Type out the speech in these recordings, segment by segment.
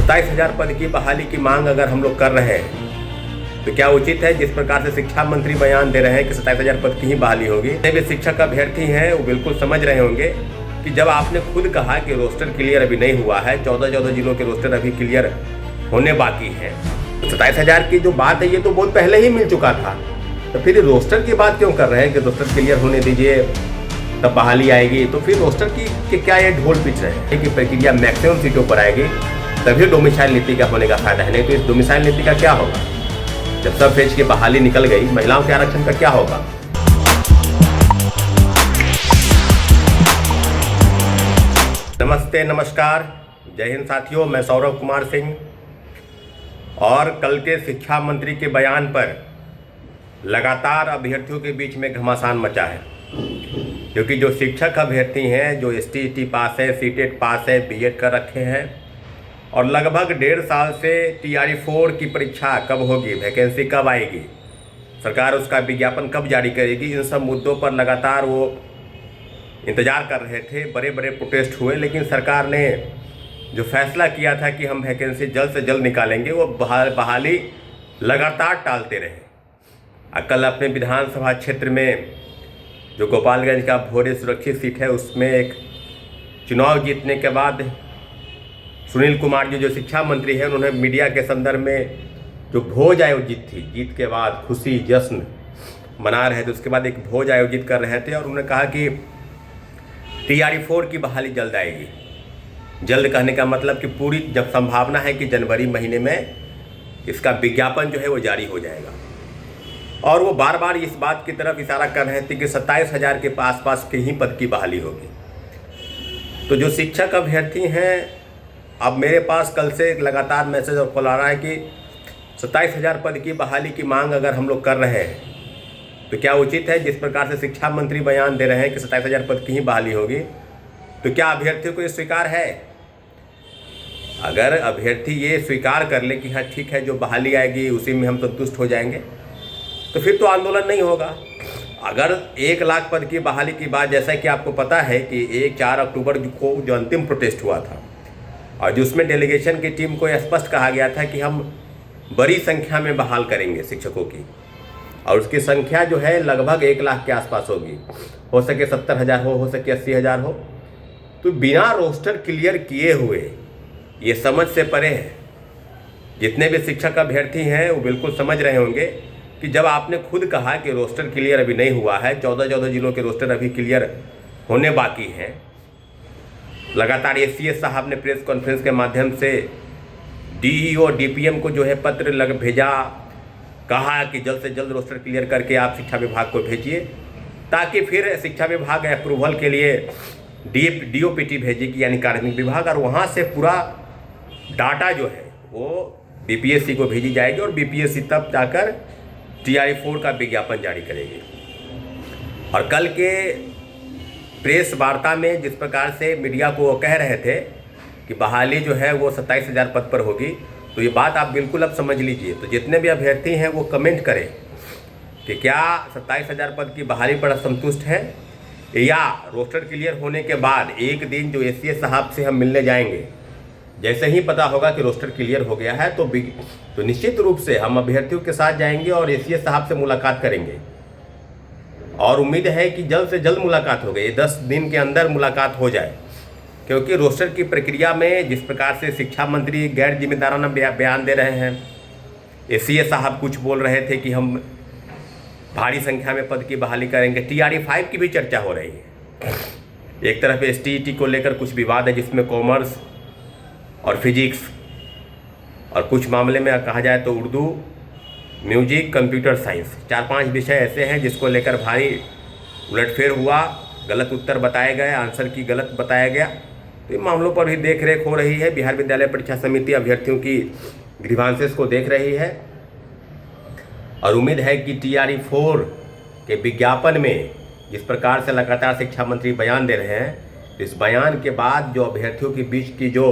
27,000 पद की बहाली की मांग अगर हम लोग कर रहे हैं तो क्या उचित है जिस प्रकार से शिक्षा मंत्री बयान दे रहे हैं कि 27,000 पद की ही बहाली होगी। जितने भी शिक्षक अभ्यर्थी हैं वो बिल्कुल समझ रहे होंगे कि जब आपने खुद कहा कि रोस्टर क्लियर अभी नहीं हुआ है, 14 जिलों के रोस्टर अभी क्लियर होने बाकी हैं, तो 27,000 की जो बात है ये तो बहुत पहले ही मिल चुका था। तो फिर रोस्टर की बात क्यों कर रहे हैं कि रोस्टर क्लियर होने दीजिए तब बहाली आएगी। तो फिर रोस्टर की क्या ये ढोल पिच रहे हैं कि प्रक्रिया मैक्सिमम सीटों पर आएगी तभी डोमिसाइल नीति का होने का फायदा है, नहीं तो इस डोमिसाइल नीति का क्या होगा। जब सब फेज की बहाली निकल गई, महिलाओं के आरक्षण का क्या होगा। नमस्ते, नमस्कार, जय हिंद साथियों, मैं सौरभ कुमार सिंह। और कल के शिक्षा मंत्री के बयान पर लगातार अभ्यर्थियों के बीच में घमासान मचा है, क्योंकि जो शिक्षक अभ्यर्थी हैं, जो ST/ET पास है, सीटेट पास है, BEd कर रखे हैं और लगभग 1.5 साल से TRE-4 की परीक्षा कब होगी, वैकेंसी कब आएगी, सरकार उसका विज्ञापन कब जारी करेगी, इन सब मुद्दों पर लगातार वो इंतज़ार कर रहे थे। बड़े बड़े प्रोटेस्ट हुए, लेकिन सरकार ने जो फैसला किया था कि हम वैकेंसी जल्द से जल्द निकालेंगे, वो बहाली लगातार टालते रहे। कल अपने विधानसभा क्षेत्र में जो गोपालगंज का भोरे सुरक्षित सीट है, उसमें एक चुनाव जीतने के बाद सुनील कुमार जी जो शिक्षा मंत्री हैं, उन्होंने मीडिया के संदर्भ में जो भोज आयोजित थी, जीत के बाद खुशी जश्न मना रहे थे, उसके बाद एक भोज आयोजित कर रहे थे और उन्होंने कहा कि TRE-4 की बहाली जल्द आएगी। जल्द कहने का मतलब कि पूरी जब संभावना है कि जनवरी महीने में इसका विज्ञापन जो है वो जारी हो जाएगा। और वो बार बार इस बात की तरफ इशारा कर रहे थे कि 27,000 के आसपास के ही पद की बहाली होगी। तो जो शिक्षक अभ्यर्थी हैं, अब मेरे पास कल से लगातार मैसेज और कॉल आ रहा है कि 27,000 पद की बहाली की मांग अगर हम लोग कर रहे हैं तो क्या उचित है जिस प्रकार से शिक्षा मंत्री बयान दे रहे हैं कि 27,000 पद की ही बहाली होगी। तो क्या अभ्यर्थियों को ये स्वीकार है? अगर अभ्यर्थी ये स्वीकार कर ले कि हाँ ठीक है, जो बहाली आएगी उसी में हम संतुष्ट हो जाएंगे, तो फिर तो आंदोलन नहीं होगा। अगर 1 लाख पद की बहाली की बात, जैसा कि आपको पता है कि 4 अक्टूबर को जो अंतिम प्रोटेस्ट हुआ था और जिसमें डेलीगेशन की टीम को यह स्पष्ट कहा गया था कि हम बड़ी संख्या में बहाल करेंगे शिक्षकों की, और उसकी संख्या जो है लगभग 1 लाख के आसपास होगी। हो सके 70,000 हो सके 80,000 हो। तो बिना रोस्टर क्लियर किए हुए ये समझ से परे है। जितने भी शिक्षक अभ्यर्थी हैं वो बिल्कुल समझ रहे होंगे कि जब आपने खुद कहा कि रोस्टर क्लियर अभी नहीं हुआ है, 14 जिलों के रोस्टर अभी क्लियर होने बाकी हैं, लगातार ACS साहब ने प्रेस कॉन्फ्रेंस के माध्यम से DEO DPM को जो है पत्र भेजा, कहा कि जल्द से जल्द रोस्टर क्लियर करके आप शिक्षा विभाग को भेजिए, ताकि फिर शिक्षा विभाग अप्रूवल के लिए DOPT भेजेगी, यानी कार्मिक विभाग, और वहाँ से पूरा डाटा जो है वो BPSC को भेजी जाएगी और BPSC तब जाकर TRE-4 का विज्ञापन जारी करेगी। और कल के प्रेस वार्ता में जिस प्रकार से मीडिया को कह रहे थे कि बहाली जो है वो 27,000 पद पर होगी, तो ये बात आप बिल्कुल अब समझ लीजिए। तो जितने भी अभ्यर्थी हैं वो कमेंट करें कि क्या 27,000 पद की बहाली पर संतुष्ट हैं, या रोस्टर क्लियर होने के बाद एक दिन जो ACS साहब से हम मिलने जाएंगे, जैसे ही पता होगा कि रोस्टर क्लियर हो गया है तो निश्चित रूप से हम अभ्यर्थियों के साथ जाएंगे और ACS साहब से मुलाकात करेंगे। और उम्मीद है कि जल्द से जल्द मुलाकात हो गई, 10 दिन के अंदर मुलाकात हो जाए, क्योंकि रोस्टर की प्रक्रिया में जिस प्रकार से शिक्षा मंत्री गैर जिम्मेदाराना बयान दे रहे हैं, ACS साहब कुछ बोल रहे थे कि हम भारी संख्या में पद की बहाली करेंगे, TRE-5 की भी चर्चा हो रही है। एक तरफ ST/ET को लेकर कुछ विवाद है, जिसमें कॉमर्स और फिजिक्स और कुछ मामले में कहा जाए तो उर्दू, म्यूजिक, कंप्यूटर साइंस, 4-5 विषय ऐसे हैं जिसको लेकर भारी उलटफेर हुआ, गलत उत्तर बताए गए, आंसर की गलत बताया गया। तो इन मामलों पर भी देख रेख हो रही है। बिहार विद्यालय परीक्षा समिति अभ्यर्थियों की ग्रीवांसेस को देख रही है और उम्मीद है कि TRE-4 के विज्ञापन में जिस प्रकार से लगातार शिक्षा मंत्री बयान दे रहे हैं, तो इस बयान के बाद जो अभ्यर्थियों के बीच की जो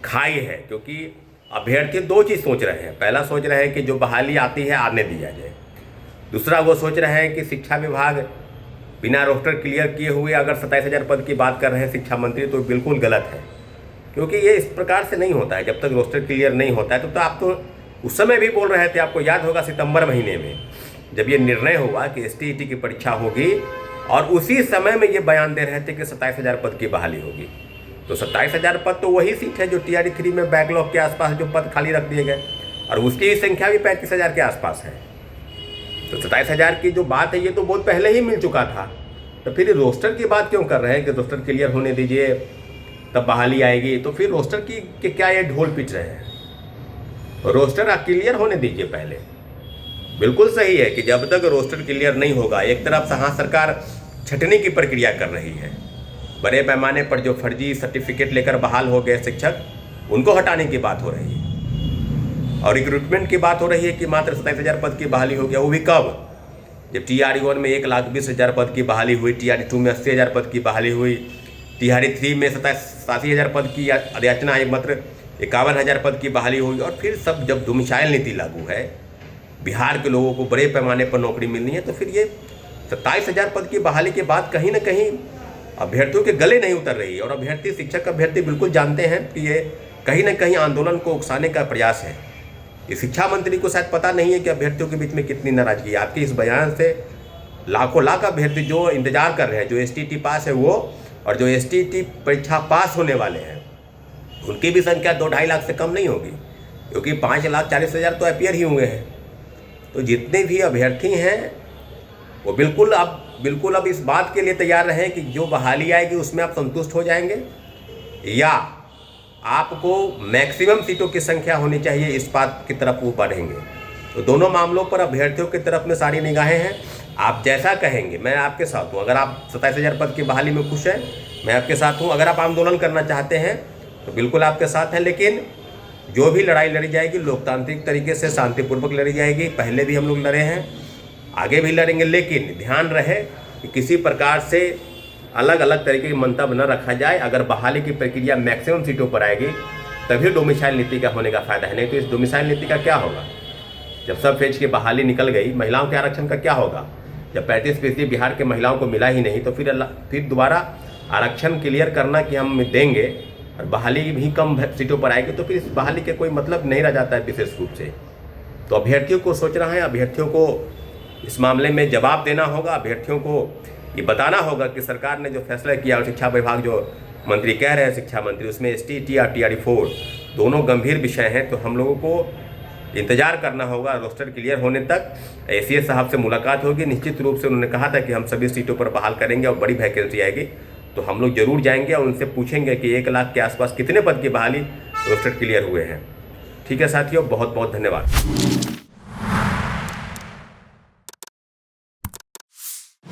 खाई है, क्योंकि अभ्यर्थी 2 चीज़ सोच रहे हैं। पहला सोच रहे हैं कि जो बहाली आती है आने दिया जाए, दूसरा वो सोच रहे हैं कि शिक्षा विभाग बिना रोस्टर क्लियर किए हुए अगर 27,000 पद की बात कर रहे हैं शिक्षा मंत्री, तो बिल्कुल गलत है। क्योंकि ये इस प्रकार से नहीं होता है। जब तक रोस्टर क्लियर नहीं होता है तो आप तो उस समय भी बोल रहे थे, आपको याद होगा सितंबर महीने में जब ये निर्णय हुआ कि STET की परीक्षा होगी, और उसी समय में ये बयान दे रहे थे कि 27,000 पद की बहाली होगी। तो 27,000 पद तो वही सीट है जो TRD 3 में बैकलॉग के आसपास जो पद खाली रख दिए गए, और उसकी संख्या भी 35,000 के आसपास है। तो 27,000 की जो बात है ये तो बहुत पहले ही मिल चुका था। तो फिर रोस्टर की बात क्यों कर रहे हैं कि रोस्टर क्लियर होने दीजिए तब बहाली आएगी? तो फिर रोस्टर की क्या ये ढोल पीट रहे हैं? रोस्टर क्लियर होने दीजिए पहले। बिल्कुल सही है कि जब तक रोस्टर क्लियर नहीं होगा, एक तरफ से सरकार छटनी की प्रक्रिया कर रही है, बड़े पैमाने पर जो फर्जी सर्टिफिकेट लेकर बहाल हो गए शिक्षक उनको हटाने की बात हो रही है, और रिक्रूटमेंट की बात हो रही है कि मात्र 27,000 पद की बहाली हो गया। वो भी कब? जब TRD 1 में 1,20,000 पद की बहाली हुई, TRD 2 में 80,000 पद की बहाली हुई, TRD 3 में 87,000 पद की याचना आई, मात्र 51,000 पद की बहाली हुई। और फिर सब जब डोमिसाइल नीति लागू है, बिहार के लोगों को बड़े पैमाने पर नौकरी मिलनी है, तो फिर ये 27,000 पद की बहाली के बाद कहीं ना कहीं अभ्यर्थियों के गले नहीं उतर रही। और शिक्षक अभ्यर्थी बिल्कुल जानते हैं कि ये कहीं ना कहीं आंदोलन को उकसाने का प्रयास है। ये शिक्षा मंत्री को शायद पता नहीं है कि अभ्यर्थियों के बीच में कितनी नाराजगी है। आपके इस बयान से लाखों लाख अभ्यर्थी जो इंतजार कर रहे हैं, जो STET पास है वो, और जो STET परीक्षा पास होने वाले हैं, उनकी भी संख्या 2-2.5 लाख से कम नहीं होगी, क्योंकि 5,40,000 तो अपियर ही हुए हैं। तो जितने भी अभ्यर्थी हैं वो बिल्कुल अब इस बात के लिए तैयार रहें कि जो बहाली आएगी उसमें आप संतुष्ट हो जाएंगे, या आपको मैक्सिमम सीटों की संख्या होनी चाहिए, इस बात की तरफ वो बढ़ेंगे। तो दोनों मामलों पर अभ्यर्थियों की तरफ में सारी निगाहें हैं। आप जैसा कहेंगे मैं आपके साथ हूँ। अगर आप 27,000 पद की बहाली में खुश हैं, मैं आपके साथ हूँ। अगर आप आंदोलन करना चाहते हैं तो बिल्कुल आपके साथ हैं। लेकिन जो भी लड़ाई लड़ी जाएगी लोकतांत्रिक तरीके से, शांतिपूर्वक लड़ी जाएगी। पहले भी हम लोग लड़े हैं, आगे भी लड़ेंगे। लेकिन ध्यान रहे कि किसी प्रकार से अलग अलग तरीके के मंतव्य न रखा जाए। अगर बहाली की प्रक्रिया मैक्सिमम सीटों पर आएगी तभी डोमिसाइल नीति का होने का फायदा है, नहीं तो इस डोमिसाइल नीति का क्या होगा? जब सब फेज की बहाली निकल गई, महिलाओं के आरक्षण का क्या होगा? जब 35% बिहार के महिलाओं को मिला ही नहीं, तो फिर दोबारा आरक्षण क्लियर करना कि हम देंगे और बहाली भी कम सीटों पर आएगी, तो फिर इस बहाली के कोई मतलब नहीं रह जाता है विशेष रूप से। तो अभ्यर्थियों को सोचना है, अभ्यर्थियों को इस मामले में जवाब देना होगा। अभ्यर्थियों को ये बताना होगा कि सरकार ने जो फैसला किया, और शिक्षा विभाग जो मंत्री कह रहे हैं, शिक्षा मंत्री, उसमें STET और TRD 4 दोनों गंभीर विषय हैं। तो हम लोगों को इंतजार करना होगा रोस्टर क्लियर होने तक। ACS साहब से मुलाकात होगी, निश्चित रूप से उन्होंने कहा था कि हम सभी सीटों पर बहाल करेंगे और बड़ी वैकेंसी आएगी, तो हम लोग जरूर जाएंगे और उनसे पूछेंगे कि 1 लाख के आसपास कितने पद की बहाली रोस्टर क्लियर हुए हैं। ठीक है साथियों, बहुत बहुत धन्यवाद।